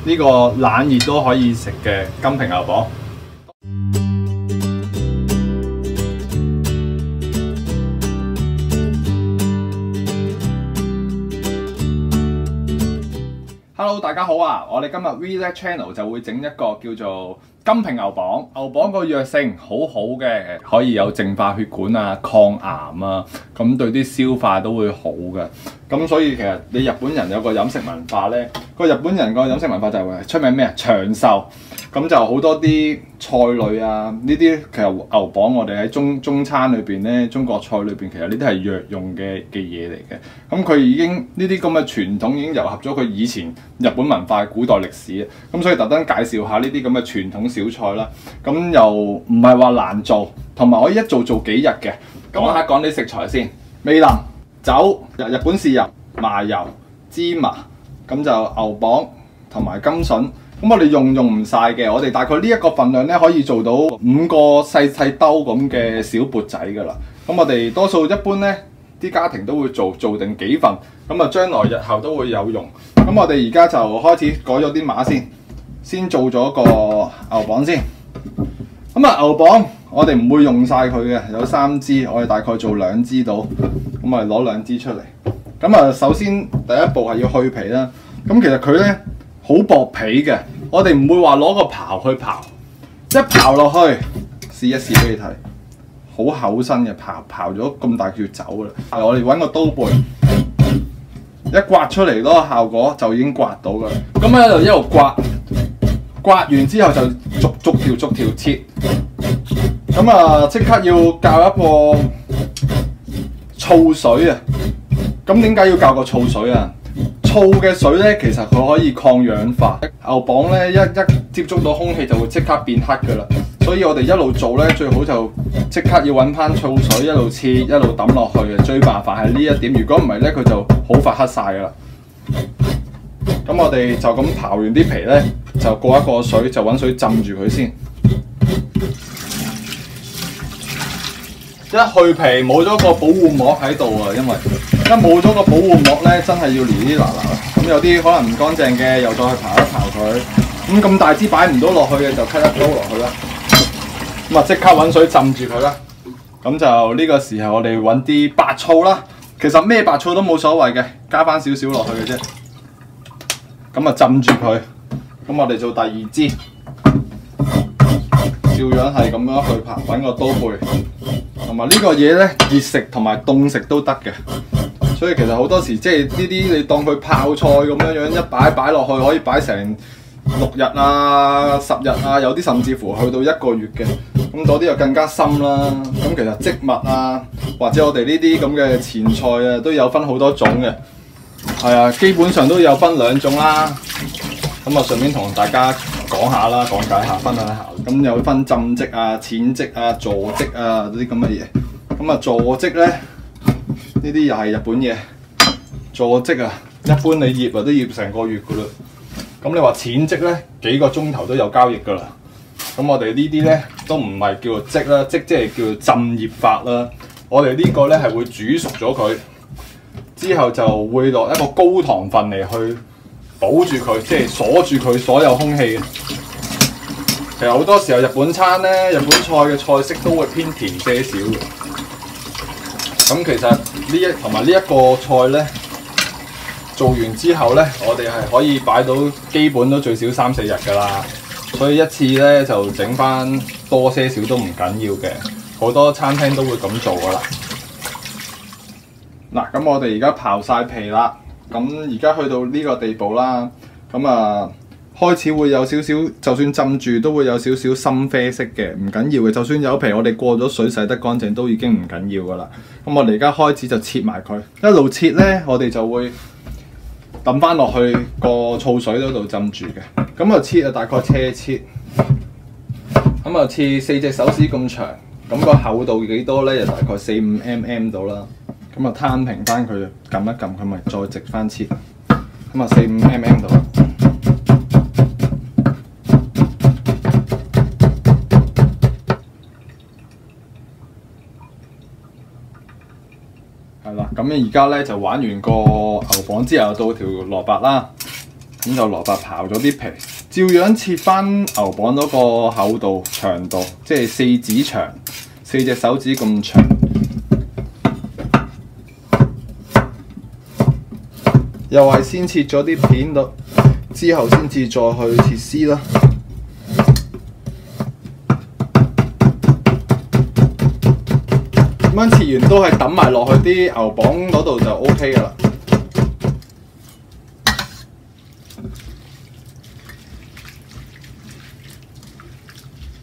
呢個冷熱都可以食嘅金平牛膀。Hello， 大家好啊！我哋今日 Vlog Channel 就會整一個叫做金平牛膀。牛膀個藥性好好嘅，可以有淨化血管啊、抗癌啊，咁對啲消化都會好嘅。咁所以其實你日本人有個飲食文化咧，個日本人個飲食文化就係出名咩啊？長壽。咁就好多啲菜類啊，呢啲其實牛膀我哋喺中餐裏邊咧，中國菜裏邊其實呢啲係藥用嘅嘢嚟嘅。咁佢已經呢啲咁嘅傳統已經糅合咗佢以前日本文化古代歷史啊。咁所以特登介紹下呢啲咁嘅傳統小菜啦。咁又唔係話難做，同埋可以一做幾日嘅。咁我睇講啲食材先，味淋、酒、日本豉油、麻油、芝麻，咁就牛膀同埋甘筍。咁我哋用唔晒嘅，我哋大概呢一個份量咧可以做到5個細兜咁嘅小缽仔噶啦。咁我哋多數一般咧啲家庭都會做定幾份，咁啊將來日後都會有用。咁我哋而家就開始改咗啲碼先做咗個牛膀先。咁啊牛膀我哋唔會用晒佢嘅，有3支，我哋大概做2支到。咁啊攞2支出嚟。咁啊首先第一步係要去皮啦。咁其實佢咧好薄皮嘅，我哋唔會話攞個刨去刨，一刨落去試一試俾你睇，好厚身嘅，刨咗咁大條走啦。我哋揾個刀背，一刮出嚟嗰個效果就已經刮到噶啦。咁喺度一路刮完之後就逐條切。咁啊即刻要教一個醋水啊！咁點解要教個醋水啊？醋嘅水咧，其實佢可以抗氧化。牛膀咧一接觸到空氣就會即刻變黑噶啦，所以我哋一路做咧，最好就即刻要揾翻醋水，一路切一路抌落去嘅。最麻煩係呢一點，如果唔係咧，佢就好快黑晒噶啦。咁我哋就咁刨完啲皮咧，就過一過水，就揾水浸住佢先。一去皮冇咗個保護膜喺度啊，因為一冇咗個保護膜咧，真係要黏黏嗱嗱。咁有啲可能唔乾淨嘅，又再去刨一刨佢。咁大支擺唔到落去嘅，就cut一刀落去啦。咁啊，即刻揾水浸住佢啦。咁就呢個時候我哋揾啲白醋啦。其實咩白醋都冇所謂嘅，加翻少少落去嘅啫。咁啊，浸住佢。咁我哋做第2支，照樣係咁樣去刨，揾個刀背。同埋呢個嘢咧，熱食同埋凍食都得嘅，所以其實好多時即係呢啲你當佢泡菜咁樣一擺落去，可以擺成6日啊、10日啊，有啲甚至乎去到1個月嘅，咁嗰啲就更加深啦。咁其實植物啊，或者我哋呢啲咁嘅前菜啊，都有分好多種嘅，係啊，基本上都有分2種啦。咁啊，順便同大家講下啦，講解下，分享下。咁有分浸漬啊、淺漬啊、坐漬啊嗰啲咁嘅嘢。咁啊，坐漬咧，呢啲又係日本嘢。坐漬啊，一般你醃啊都醃成個月噶啦。咁你話淺漬咧，幾個鐘頭都有交易噶啦。咁我哋呢啲咧都唔係叫做漬啦，漬即係叫做浸醃法啦。我哋呢個咧係會煮熟咗佢，之後就會落一個高糖分嚟去保住佢，即係鎖住佢所有空氣嘅。其實好多時候日本餐咧，日本菜嘅菜式都會偏甜些少嘅。咁其實同埋呢一個菜咧，做完之後咧，我哋係可以擺到基本都最少3、4日㗎啦。所以一次咧就整翻多些少都唔緊要嘅。好多餐廳都會咁做㗎啦。嗱，咁我哋而家刨晒皮啦。咁而家去到呢個地步啦，咁啊開始會有少少，就算浸住都會有少少深啡色嘅，唔緊要嘅。就算有皮，我哋過咗水洗得乾淨都已經唔緊要噶啦。咁我哋而家開始就切埋佢，一路切咧，我哋就會抌翻落去個醋水嗰度浸住嘅。咁啊切啊，大概切，咁啊切4隻手指咁長，咁個厚度幾多咧？就大概4、5 mm 到啦。咁啊攤平翻佢，撳一撳佢咪再直翻切，咁啊4、5 mm 度啦。係啦，咁而家咧就玩完個牛膀之後，到條蘿蔔啦。咁就蘿蔔刨咗啲皮，照樣切翻牛膀嗰個厚度、長度，即係4指長，4隻手指咁長。又係先切咗啲片度，之後先至再去切絲啦。咁樣切完都係揼埋落去啲牛膀嗰度就 OK 噶啦。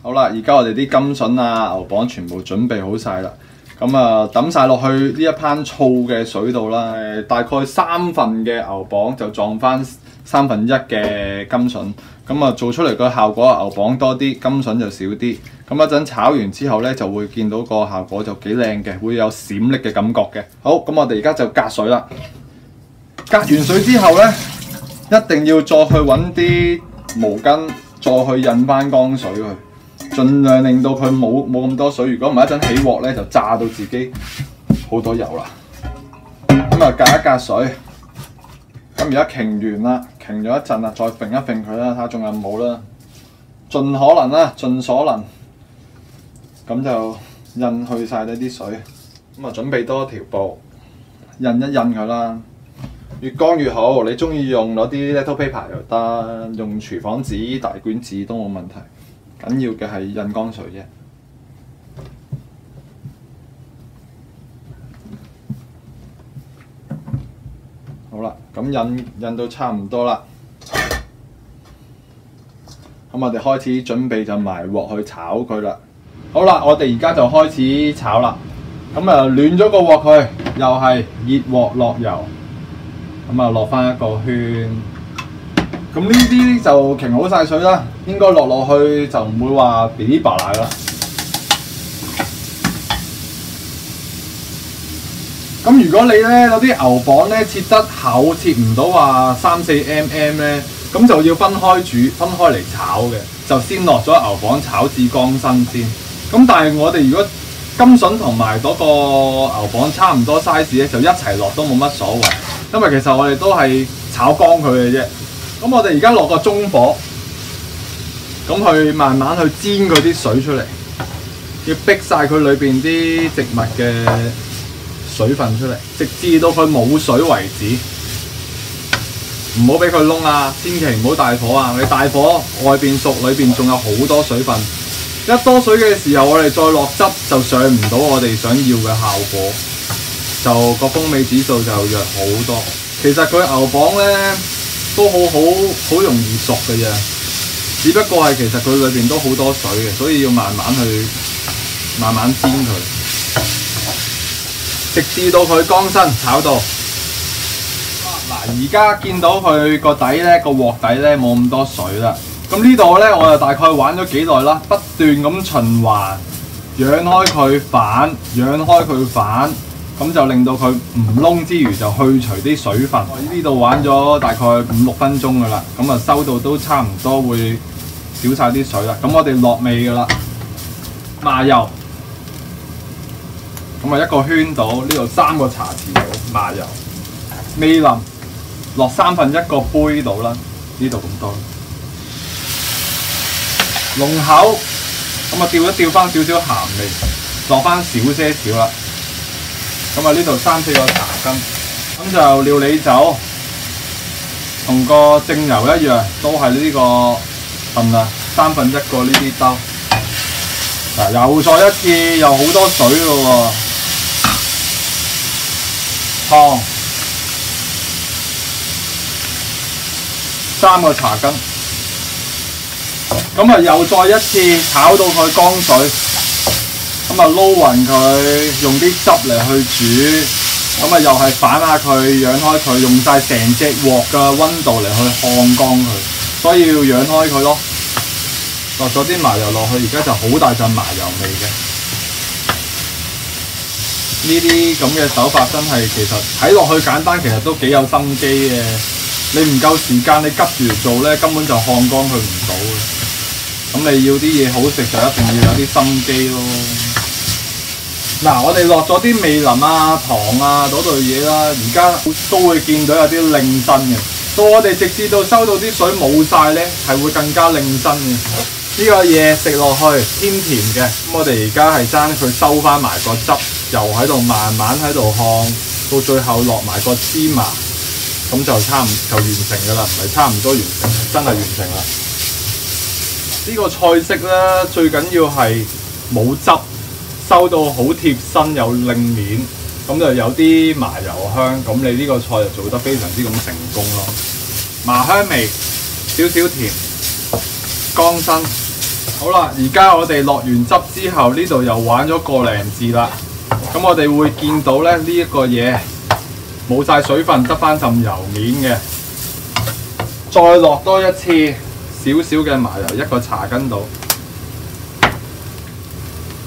好啦，而家我哋啲甘筍啊、牛膀全部準備好晒啦。咁啊，揼晒落去呢一盆醋嘅水度啦。大概3份嘅牛膀就撞翻1/3嘅甘筍。咁啊，做出嚟個效果牛膀多啲，甘筍就少啲。咁一陣炒完之後咧，就會見到個效果就幾靚嘅，會有閃爍嘅感覺嘅。好，咁我哋而家就隔水啦。隔完水之後咧，一定要再去揾啲毛巾，再去印翻乾水佢。盡量令到佢冇咁多水，如果唔係一陣起鑊咧，就炸到自己好多油啦。咁啊，隔一隔水。咁而家擎完啦，擎咗一陣啦，再揈一揈佢啦，睇下仲有冇啦。盡可能啦，盡所能。咁就印去晒呢啲水。咁啊，準備多條布，印一印佢啦。越乾越好，你中意用攞啲 little paper 又得，用廚房紙、大卷紙都冇問題。緊要嘅係印乾水啫。好啦，咁印到差唔多啦。咁我哋開始準備就埋鑊去炒佢啦。好啦，我哋而家就開始炒啦。咁啊，暖咗個鑊佢，又係熱鑊落油。咁啊，落翻一個圈。咁呢啲就擎好晒水啦，應該落去就唔會話噼哩啪啦啦。咁如果你咧嗰啲牛膀咧切得厚，切唔到話3-4mm咧，咁就要分開煮，分開嚟炒嘅，就先落咗牛膀炒至乾身先。咁但係我哋如果甘筍同埋嗰個牛膀差唔多 size 咧，就一齊落都冇乜所謂，因為其實我哋都係炒乾佢嘅啫。咁我哋而家落個中火，咁去慢慢去煎佢啲水出嚟，要逼晒佢裏邊啲植物嘅水分出嚟，直至到佢冇水為止。唔好俾佢燶啊！千祈唔好大火啊！你大火外邊熟，裏邊仲有好多水分。一多水嘅時候，我哋再落汁就上唔到我哋想要嘅效果，就個風味指數就弱好多。其實佢牛膀咧都好容易熟嘅啫，只不過係其實佢裏邊都好多水嘅，所以要慢慢煎佢，直至到佢乾身炒到。嗱，而家見到佢個底咧，個鑊底咧冇咁多水啦。咁呢度咧，我就大概玩咗幾耐啦，不斷咁循環，揚開佢反，揚開佢反。咁就令到佢唔燶之餘，就去除啲水分。呢度玩咗大概5-6分鐘噶啦，咁啊收到都差唔多會少晒啲水啦。咁我哋落味噶啦，麻油，咁啊一個圈度，呢度3個茶匙度麻油，味淋落1/3個杯度啦，呢度咁多。龍口，咁啊調翻少少鹹味，落翻少些少啦。咁啊呢度3-4個茶羹，咁就料理酒，同個正油一樣，都係呢個份啦，1/3個呢啲兜。嗱，又再一次，又好多水咯喎。湯3個茶羹，咁啊又再一次炒到佢乾水。咁啊撈勻佢，用啲汁嚟去煮，咁啊又係反下佢，揚開佢，用晒成隻鑊嘅溫度嚟去烘乾佢，所以要揚開佢咯。落咗啲麻油落去，而家就好大陣麻油味嘅。呢啲咁嘅手法真係其實睇落去簡單，其實都幾有心機嘅。你唔夠時間，你急住嚟做咧，根本就烘乾佢唔到嘅。咁你要啲嘢好食，就一定要有啲心機咯。嗱，我哋落咗啲味淋啊、糖啊嗰類嘢啦，而家都會見到有啲靚身嘅，到我哋直至到收到啲水冇晒咧，係會更加令真嘅。呢個嘢食落去偏甜嘅，咁我哋而家係爭佢收翻埋個汁，又喺度慢慢喺度烘，到最後落埋個芝麻，咁就完成㗎啦，唔係差唔多完成，真係完成啦。呢個菜式咧最緊要係冇汁，收到好貼身有令面，咁就有啲麻油香，咁你呢個菜就做得非常之咁成功咯。麻香味，少少甜，乾身。好啦，而家我哋落完汁之後，呢度又玩咗個零字啦。咁我哋會見到咧呢一個嘢冇晒水分，得翻浸油面嘅。再落多一次少少嘅麻油，1個茶羹度。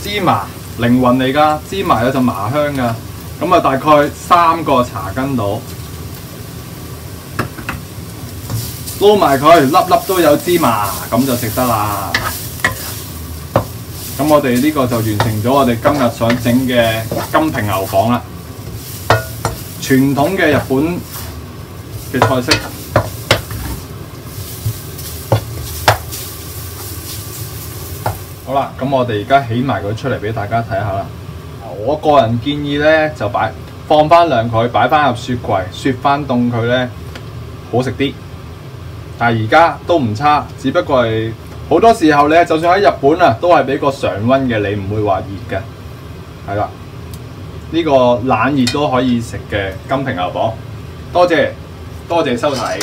芝麻靈魂嚟㗎，芝麻有陣麻香㗎。咁啊，大概3個茶羹度。撈埋佢，粒粒都有芝麻，咁就食得啦。咁我哋呢個就完成咗我哋今日想整嘅金平牛蒡啦，傳統嘅日本嘅菜式。好啦，咁我哋而家起埋佢出嚟俾大家睇下啦。我個人建議呢，就放翻涼佢，擺翻入雪櫃，雪翻凍佢呢，好食啲。但係而家都唔差，只不過係好多時候咧，就算喺日本啊，都係俾個常溫嘅，你唔會話熱嘅。係啦，呢個冷熱都可以食嘅金平牛蒡。多謝收睇。